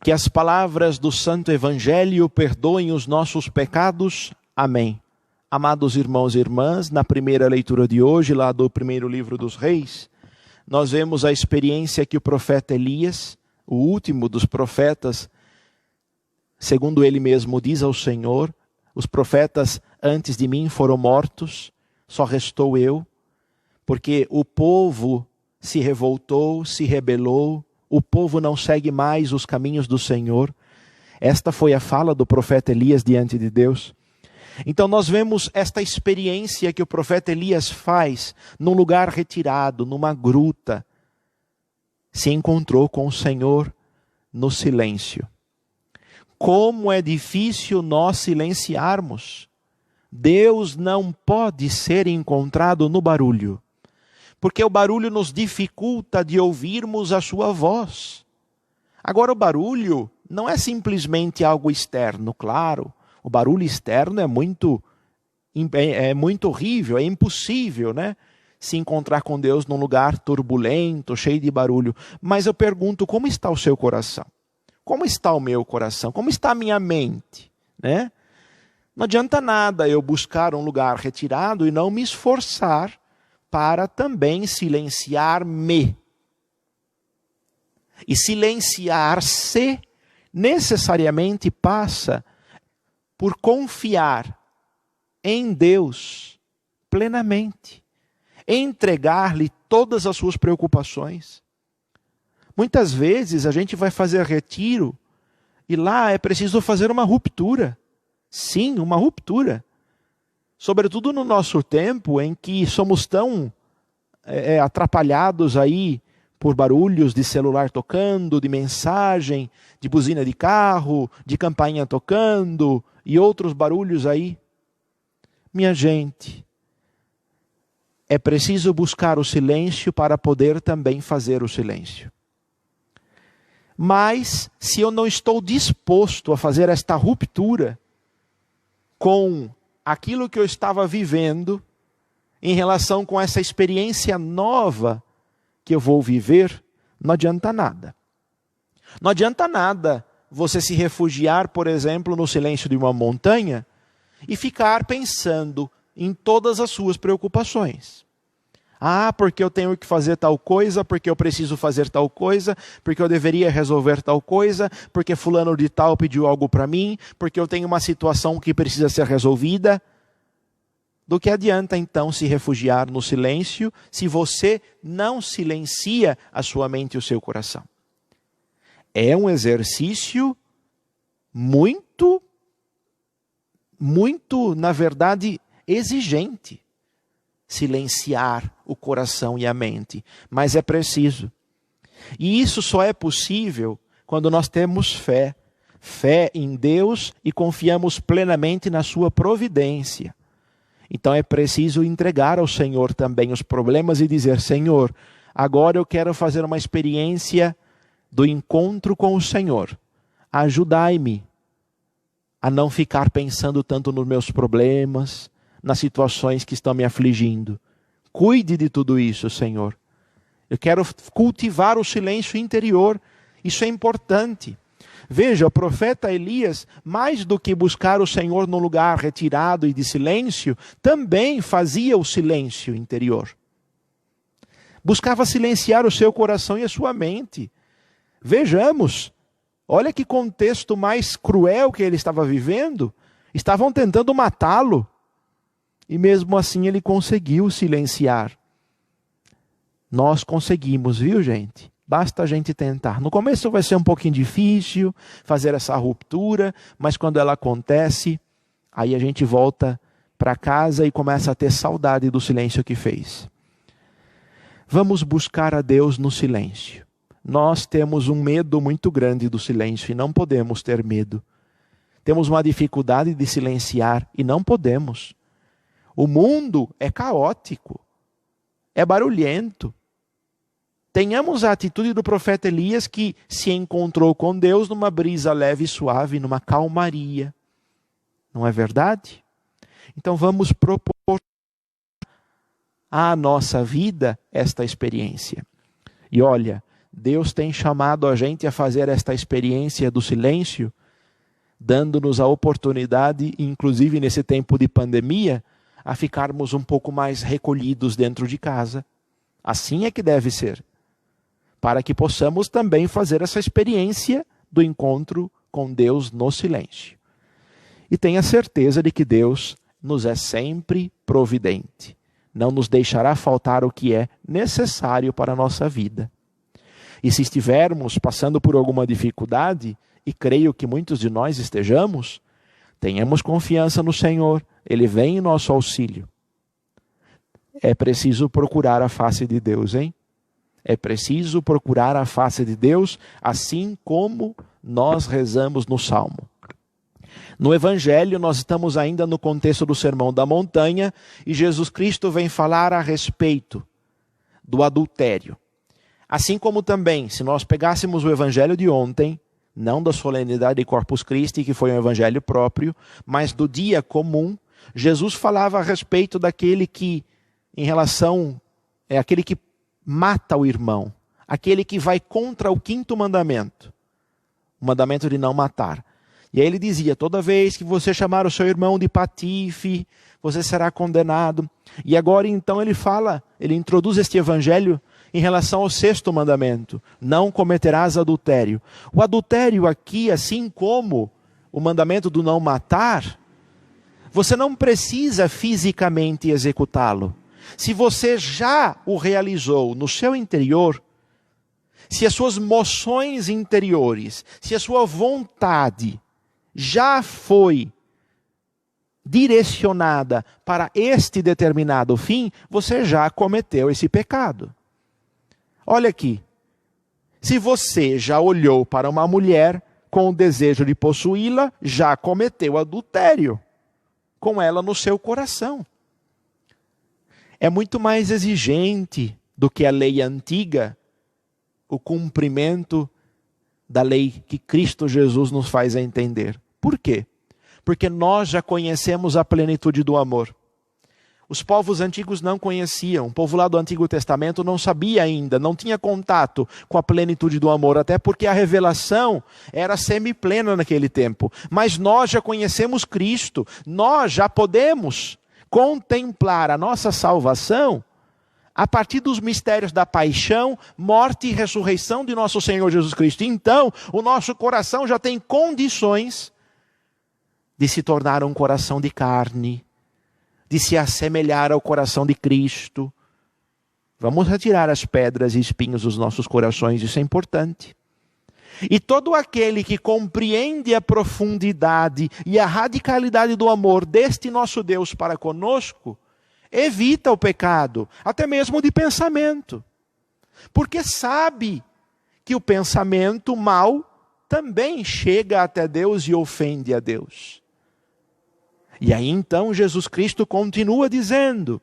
Que as palavras do Santo Evangelho perdoem os nossos pecados. Amém. Amados irmãos e irmãs, na primeira leitura de hoje, lá do primeiro livro dos Reis, nós vemos a experiência que o profeta Elias, o último dos profetas, segundo ele mesmo diz ao Senhor, os profetas antes de mim foram mortos, só restou eu, porque o povo se revoltou, se rebelou, o povo não segue mais os caminhos do Senhor. Esta foi a fala do profeta Elias diante de Deus. Então nós vemos esta experiência que o profeta Elias faz num lugar retirado, numa gruta. Se encontrou com o Senhor no silêncio. Como é difícil nós silenciarmos. Deus não pode ser encontrado no barulho. Porque o barulho nos dificulta de ouvirmos a sua voz. Agora o barulho não é simplesmente algo externo, claro. O barulho externo é muito horrível, é impossível, né? Se encontrar com Deus num lugar turbulento, cheio de barulho. Mas eu pergunto, como está o seu coração? Como está o meu coração? Como está a minha mente? Né? Não adianta nada eu buscar um lugar retirado e não me esforçar para também silenciar-me. E silenciar-se necessariamente passa por confiar em Deus plenamente, entregar-lhe todas as suas preocupações. Muitas vezes a gente vai fazer retiro e lá é preciso fazer uma ruptura. Sim, uma ruptura. Sobretudo no nosso tempo em que somos tão atrapalhados aí por barulhos de celular tocando, de mensagem, de buzina de carro, de campainha tocando e outros barulhos aí. Minha gente, é preciso buscar o silêncio para poder também fazer o silêncio. Mas, se eu não estou disposto a fazer esta ruptura com aquilo que eu estava vivendo, em relação com essa experiência nova que eu vou viver, não adianta nada. Não adianta nada você se refugiar, por exemplo, no silêncio de uma montanha e ficar pensando em todas as suas preocupações. Ah, porque eu tenho que fazer tal coisa, porque eu preciso fazer tal coisa, porque eu deveria resolver tal coisa, porque fulano de tal pediu algo para mim, porque eu tenho uma situação que precisa ser resolvida. Do que adianta então se refugiar no silêncio se você não silencia a sua mente e o seu coração? É um exercício muito, na verdade, exigente. Silenciar o coração e a mente. Mas é preciso. E isso só é possível quando nós temos fé. Fé em Deus e confiamos plenamente na sua providência. Então é preciso entregar ao Senhor também os problemas e dizer: Senhor, agora eu quero fazer uma experiência do encontro com o Senhor. Ajudai-me a não ficar pensando tanto nos meus problemas, nas situações que estão me afligindo. Cuide de tudo isso, Senhor. Eu quero cultivar o silêncio interior. Isso é importante. Veja, o profeta Elias, mais do que buscar o Senhor num lugar retirado e de silêncio, também fazia o silêncio interior. Buscava silenciar o seu coração e a sua mente. Vejamos, olha que contexto mais cruel que ele estava vivendo. Estavam tentando matá-lo. E mesmo assim ele conseguiu silenciar. Nós conseguimos, viu, gente? Basta a gente tentar. No começo vai ser um pouquinho difícil fazer essa ruptura, mas quando ela acontece, aí a gente volta para casa e começa a ter saudade do silêncio que fez. Vamos buscar a Deus no silêncio. Nós temos um medo muito grande do silêncio e não podemos ter medo. Temos uma dificuldade de silenciar e não podemos. O mundo é caótico, é barulhento. Tenhamos a atitude do profeta Elias, que se encontrou com Deus numa brisa leve e suave, numa calmaria. Não é verdade? Então vamos propor à nossa vida esta experiência. E olha, Deus tem chamado a gente a fazer esta experiência do silêncio, dando-nos a oportunidade, inclusive nesse tempo de pandemia, a ficarmos um pouco mais recolhidos dentro de casa. Assim é que deve ser, para que possamos também fazer essa experiência do encontro com Deus no silêncio. E tenha certeza de que Deus nos é sempre providente. Não nos deixará faltar o que é necessário para a nossa vida. E se estivermos passando por alguma dificuldade, e creio que muitos de nós estejamos, tenhamos confiança no Senhor, Ele vem em nosso auxílio. É preciso procurar a face de Deus, hein? É preciso procurar a face de Deus, assim como nós rezamos no Salmo. No Evangelho, nós estamos ainda no contexto do Sermão da Montanha, e Jesus Cristo vem falar a respeito do adultério. Assim como também, se nós pegássemos o Evangelho de ontem, não da solenidade de Corpus Christi, que foi um evangelho próprio, mas do dia comum, Jesus falava a respeito daquele que, aquele que mata o irmão, aquele que vai contra o 5º mandamento, o mandamento de não matar. E aí ele dizia, toda vez que você chamar o seu irmão de patife, você será condenado. E agora então ele introduz este evangelho em relação ao 6º mandamento, não cometerás adultério. O adultério aqui, assim como o mandamento do não matar, você não precisa fisicamente executá-lo. Se você já o realizou no seu interior, se as suas moções interiores, se a sua vontade já foi direcionada para este determinado fim, você já cometeu esse pecado. Olha aqui, se você já olhou para uma mulher com o desejo de possuí-la, já cometeu adultério com ela no seu coração. É muito mais exigente do que a lei antiga, o cumprimento da lei que Cristo Jesus nos faz entender. Por quê? Porque nós já conhecemos a plenitude do amor. Os povos antigos não conheciam, o povo lá do Antigo Testamento não sabia ainda, não tinha contato com a plenitude do amor, até porque a revelação era semi-plena naquele tempo. Mas nós já conhecemos Cristo, nós já podemos contemplar a nossa salvação a partir dos mistérios da paixão, morte e ressurreição de nosso Senhor Jesus Cristo. Então, o nosso coração já tem condições de se tornar um coração de carne, de se assemelhar ao coração de Cristo. Vamos retirar as pedras e espinhos dos nossos corações, isso é importante. E todo aquele que compreende a profundidade e a radicalidade do amor deste nosso Deus para conosco, evita o pecado, até mesmo de pensamento. Porque sabe que o pensamento mau também chega até Deus e ofende a Deus. E aí então Jesus Cristo continua dizendo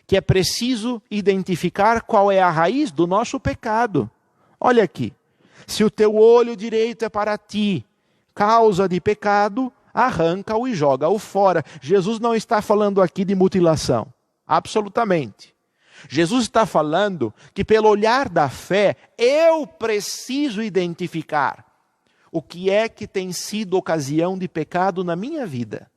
que é preciso identificar qual é a raiz do nosso pecado. Olha aqui, se o teu olho direito é para ti causa de pecado, arranca-o e joga-o fora. Jesus não está falando aqui de mutilação, absolutamente. Jesus está falando que pelo olhar da fé, eu preciso identificar o que é que tem sido ocasião de pecado na minha vida.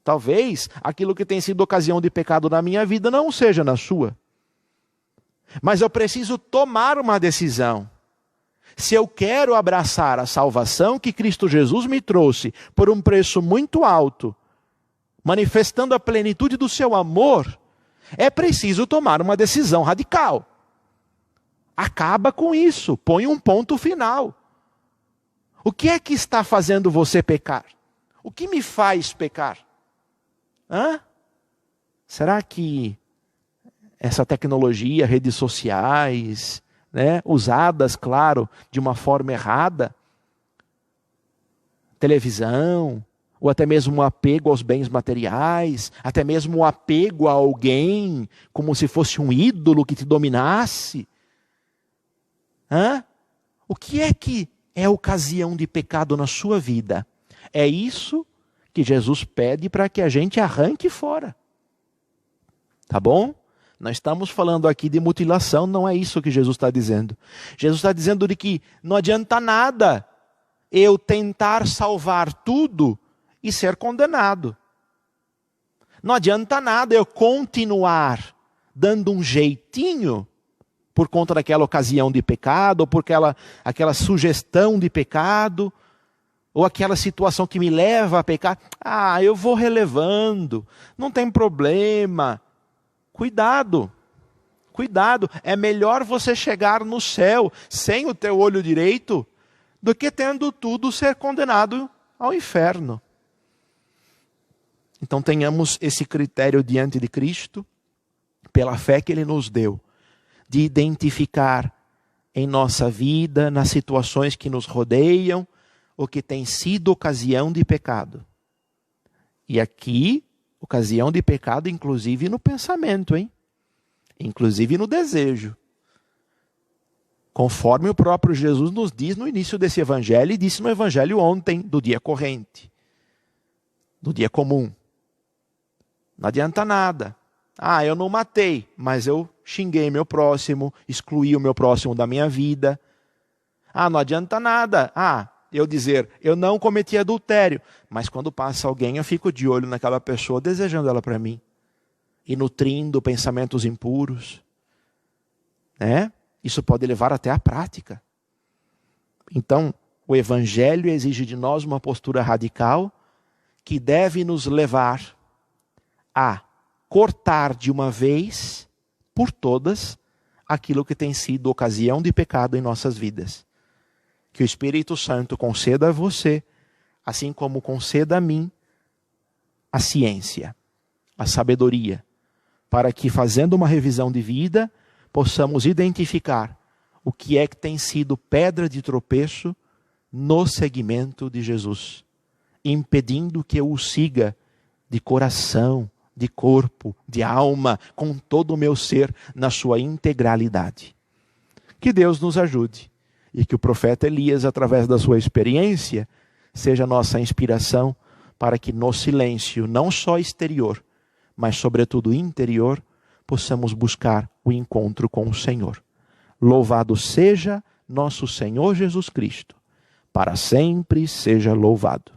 Talvez aquilo que tem sido ocasião de pecado na minha vida não seja na sua. Mas eu preciso tomar uma decisão. Se eu quero abraçar a salvação que Cristo Jesus me trouxe por um preço muito alto, manifestando a plenitude do seu amor, é preciso tomar uma decisão radical. Acaba com isso, põe um ponto final. O que é que está fazendo você pecar? O que me faz pecar? Será que essa tecnologia, redes sociais, usadas, claro, de uma forma errada, televisão, ou até mesmo um apego aos bens materiais, até mesmo um apego a alguém, como se fosse um ídolo que te dominasse? O que é ocasião de pecado na sua vida? É isso que Jesus pede para que a gente arranque fora. Tá bom? Não estamos falando aqui de mutilação, não é isso que Jesus está dizendo. Jesus está dizendo de que não adianta nada eu tentar salvar tudo e ser condenado. Não adianta nada eu continuar dando um jeitinho por conta daquela ocasião de pecado, ou por aquela sugestão de pecado, ou aquela situação que me leva a pecar. Eu vou relevando, não tem problema. Cuidado, cuidado. É melhor você chegar no céu sem o teu olho direito do que tendo tudo ser condenado ao inferno. Então tenhamos esse critério diante de Cristo, pela fé que Ele nos deu, de identificar em nossa vida, nas situações que nos rodeiam, o que tem sido ocasião de pecado. E aqui, ocasião de pecado, inclusive no pensamento, hein? Inclusive no desejo. Conforme o próprio Jesus nos diz no início desse evangelho, e disse no evangelho ontem, do dia corrente, do dia comum. Não adianta nada. Eu não matei, mas eu xinguei meu próximo, excluí o meu próximo da minha vida. Não adianta nada. Eu dizer, eu não cometi adultério, mas quando passa alguém, eu fico de olho naquela pessoa, desejando ela para mim, e nutrindo pensamentos impuros. Isso pode levar até à prática. Então, o Evangelho exige de nós uma postura radical, que deve nos levar a cortar de uma vez por todas aquilo que tem sido ocasião de pecado em nossas vidas. Que o Espírito Santo conceda a você, assim como conceda a mim, a ciência, a sabedoria, para que, fazendo uma revisão de vida, possamos identificar o que é que tem sido pedra de tropeço no seguimento de Jesus, impedindo que eu o siga de coração, de corpo, de alma, com todo o meu ser, na sua integralidade. Que Deus nos ajude. E que o profeta Elias, através da sua experiência, seja nossa inspiração para que no silêncio, não só exterior, mas sobretudo interior, possamos buscar o encontro com o Senhor. Louvado seja nosso Senhor Jesus Cristo. Para sempre seja louvado.